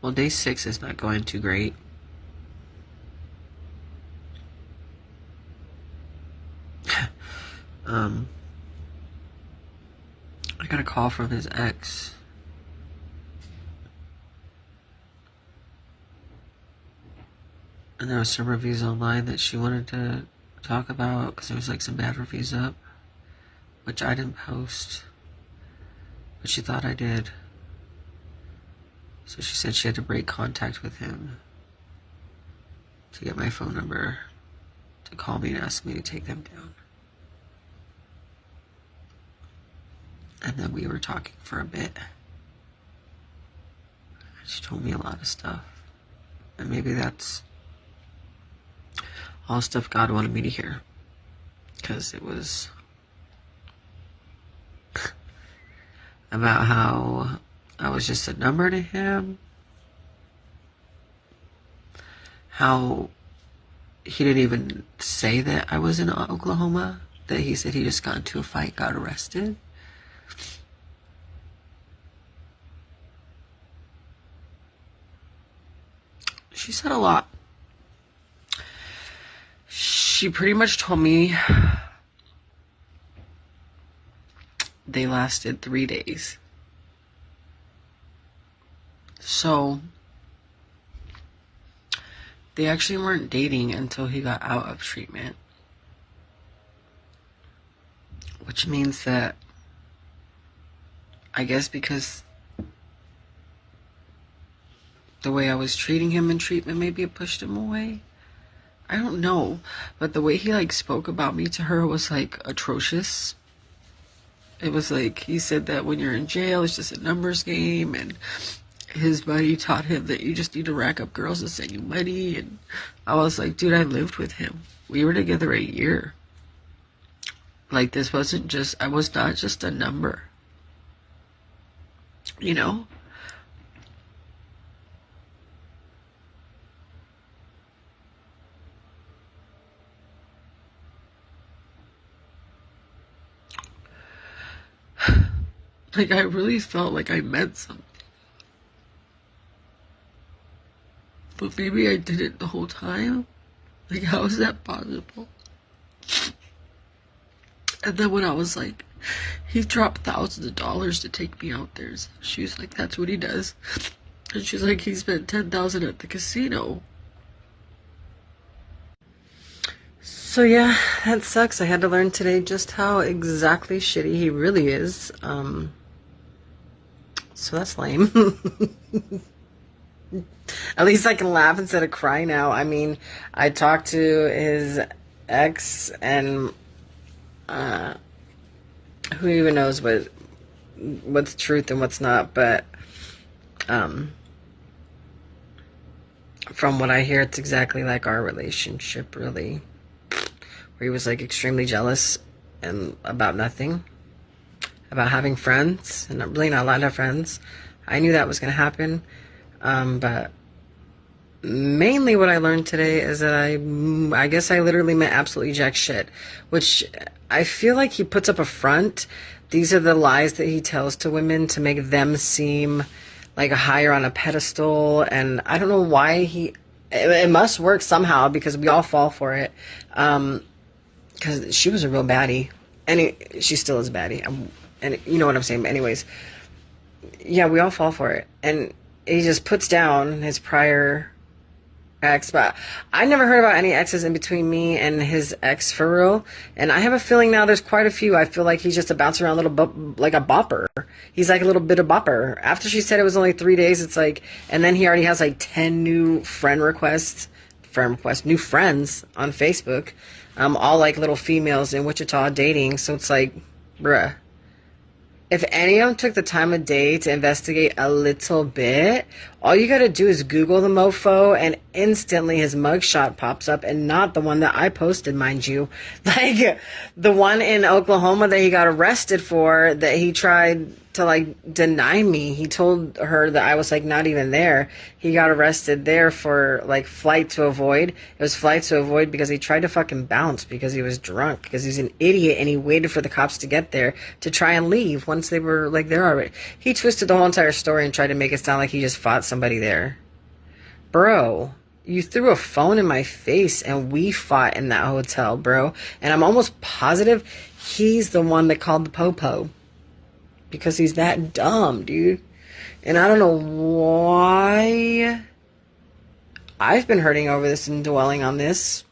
Well, day 6 is not going too great. I got a call from his ex. And there was some reviews online that she wanted to talk about because there was like some bad reviews up, which I didn't post, but she thought I did. So she said she had to break contact with him to get my phone number to call me and ask me to take them down. And then we were talking for a bit. She told me a lot of stuff. And maybe that's all stuff God wanted me to hear. Because it was about how I was just a number to him. How he didn't even say that I was in Oklahoma. That he said he just got into a fight, got arrested. She said a lot. She pretty much told me they lasted 3 days. So they actually weren't dating until he got out of treatment. Which means that, I guess because the way I was treating him in treatment, maybe it pushed him away. I don't know. But the way he like spoke about me to her was like atrocious. It was like he said that when you're in jail, it's just a numbers game, and his buddy taught him that you just need to rack up girls to send you money. And I was like, dude, I lived with him. We were together a year. Like, this wasn't just, I was not just a number. You know? Like, I really felt like I meant something. But maybe I didn't the whole time. Like, how is that possible? And then when I was like, he dropped thousands of dollars to take me out there. So she was like, that's what he does. And she's like, he spent $10,000 at the casino. So yeah, that sucks. I had to learn today just how exactly shitty he really is. So that's lame. At least I can laugh instead of cry now. I mean, I talked to his ex, and who even knows what's truth and what's not. But from what I hear, it's exactly like our relationship, really, where he was like extremely jealous and about nothing, about having friends, and really not allowed to have friends. I knew that was going to happen, but mainly what I learned today is that I guess I literally meant absolutely jack shit, which I feel like he puts up a front. These are the lies that he tells to women to make them seem like higher on a pedestal, and I don't know why it must work somehow, because we all fall for it, because she was a real baddie, and she still is a baddie, and you know what I'm saying. Anyways, yeah, we all fall for it, and he just puts down his prior ex. But I never heard about any exes in between me and his ex, for real. And I have a feeling now there's quite a few. I feel like he's just a bounce around little like a bopper. He's like a little bit of bopper. After she said it was only 3 days, it's like, and then he already has like 10 new new friends on Facebook, all like little females in Wichita dating. So it's like, bruh. If any of them took the time of day to investigate a little bit, all you gotta do is Google the mofo, and instantly his mugshot pops up, and not the one that I posted, mind you. Like the one in Oklahoma that he got arrested for, that he tried to like deny me. He told her that I was like not even there. He got arrested there for like flight to avoid. It was flight to avoid because he tried to fucking bounce because he was drunk, because he's an idiot, and he waited for the cops to get there to try and leave once they were like there already. He twisted the whole entire story and tried to make it sound like he just fought somebody there. Bro, you threw a phone in my face and we fought in that hotel, bro. And I'm almost positive he's the one that called the popo. Because he's that dumb, dude. And I don't know why I've been hurting over this and dwelling on this.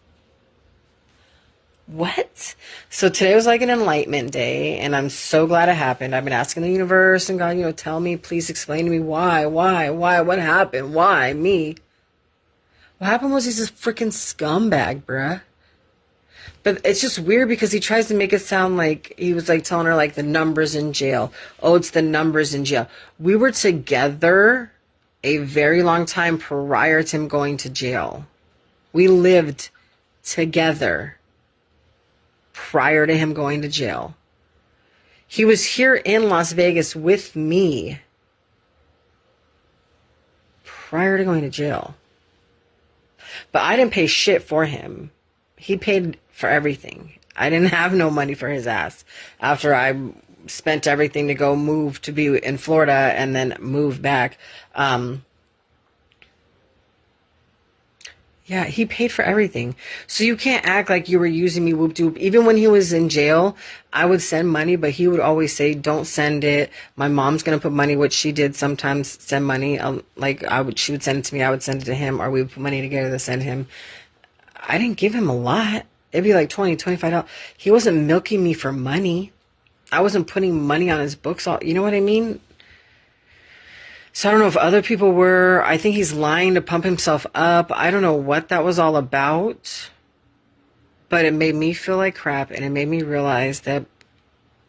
What? So today was like an enlightenment day, and I'm so glad it happened. I've been asking the universe and God, tell me, please explain to me why, what happened, why, me? What happened was he's a freaking scumbag, bruh. But it's just weird because he tries to make it sound like he was like telling her like the numbers in jail. Oh, it's the numbers in jail. We were together a very long time prior to him going to jail. We lived together prior to him going to jail. He was here in Las Vegas with me prior to going to jail. But I didn't pay shit for him. He paid for everything. I didn't have no money for his ass after I spent everything to go move to be in Florida and then move back. Yeah, he paid for everything. So you can't act like you were using me whoop doop. Even when he was in jail, I would send money, but he would always say, don't send it. My mom's going to put money, which she did sometimes send money. She would send it to me. I would send it to him, or we would put money together to send him. I didn't give him a lot. It'd be like $20, $25. He wasn't milking me for money. I wasn't putting money on his books. You know what I mean? So I don't know if other people were. I think he's lying to pump himself up. I don't know what that was all about. But it made me feel like crap, and it made me realize that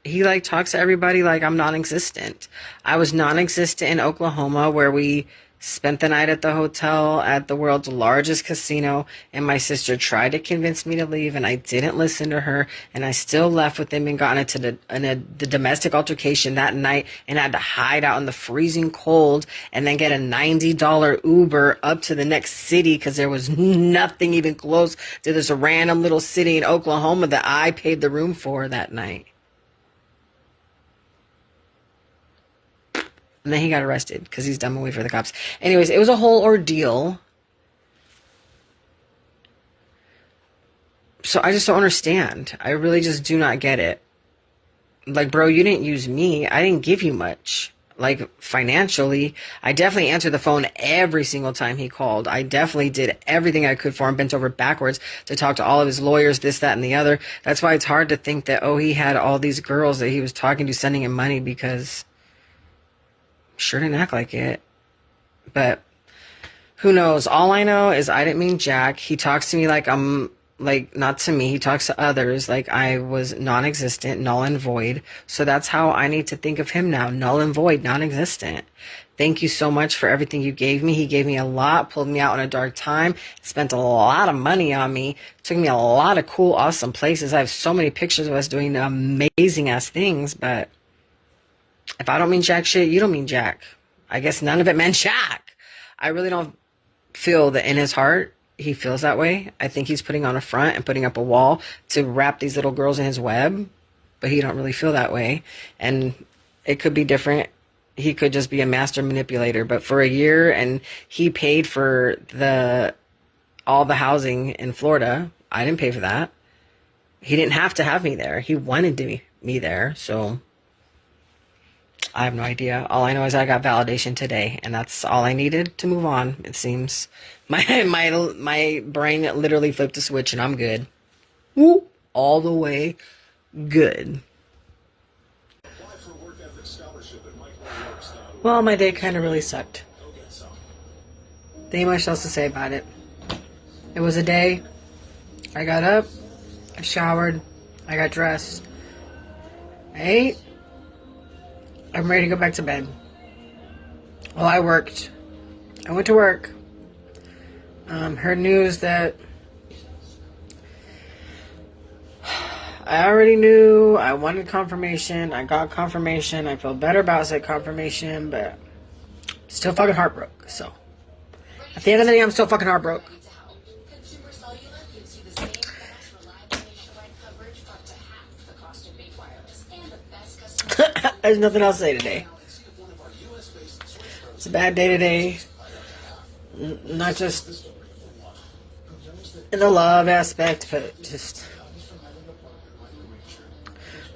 he like talks to everybody like I'm non-existent. I was non-existent in Oklahoma, where we spent the night at the hotel at the world's largest casino, and my sister tried to convince me to leave, and I didn't listen to her, and I still left with him and got into the domestic altercation that night, and had to hide out in the freezing cold and then get a $90 Uber up to the next city because there was nothing even close to this random little city in Oklahoma that I paid the room for that night. And then he got arrested because he's dumb and wait for the cops. Anyways, it was a whole ordeal. So I just don't understand. I really just do not get it. Like, bro, you didn't use me. I didn't give you much. Like, financially, I definitely answered the phone every single time he called. I definitely did everything I could for him, bent over backwards to talk to all of his lawyers, this, that, and the other. That's why it's hard to think that, oh, he had all these girls that he was talking to sending him money, because sure didn't act like it. But who knows? All I know is I didn't mean jack. He talks to me like I'm, like, not to me. He talks to others like I was non-existent, null and void. So that's how I need to think of him now. Null and void, non-existent. Thank you so much for everything you gave me. He gave me a lot, pulled me out in a dark time, spent a lot of money on me, took me a lot of cool, awesome places. I have so many pictures of us doing amazing ass things, but if I don't mean jack shit, you don't mean jack. I guess none of it meant jack. I really don't feel that in his heart he feels that way. I think he's putting on a front and putting up a wall to wrap these little girls in his web, but he don't really feel that way. And it could be different. He could just be a master manipulator. But for a year, and he paid for all the housing in Florida. I didn't pay for that. He didn't have to have me there. He wanted me there, so I have no idea. All I know is I got validation today, and that's all I needed to move on, it seems. My brain literally flipped a switch, and I'm good. Woo! All the way good. Well, my day kind of really sucked. There ain't much else to say about it. It was a day. I got up, I showered, I got dressed, I ate. I'm ready to go back to bed. Well, I worked. I went to work. Heard news that I already knew. I wanted confirmation. I got confirmation. I feel better about said confirmation, but still fucking heartbroken. So at the end of the day, I'm still fucking heartbroken. There's nothing else to say today. It's a bad day today. Not just in the love aspect, but just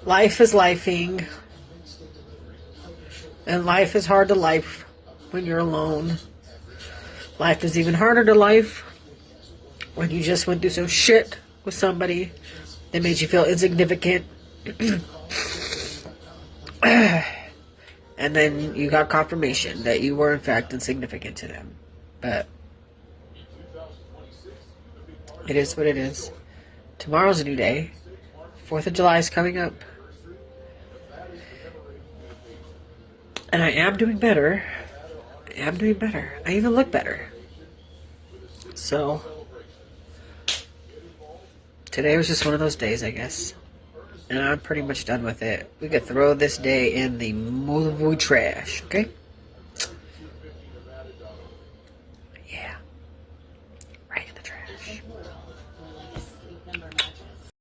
life is lifing. And life is hard to life when you're alone. Life is even harder to life when you just went through some shit with somebody that made you feel insignificant. And then you got confirmation that you were in fact insignificant to them. But it is what it is. Tomorrow's a new day. 4th of July is coming up. And I am doing better. I even look better. So today was just one of those days, I guess. And I'm pretty much done with it. We could throw this day in the movie trash, okay?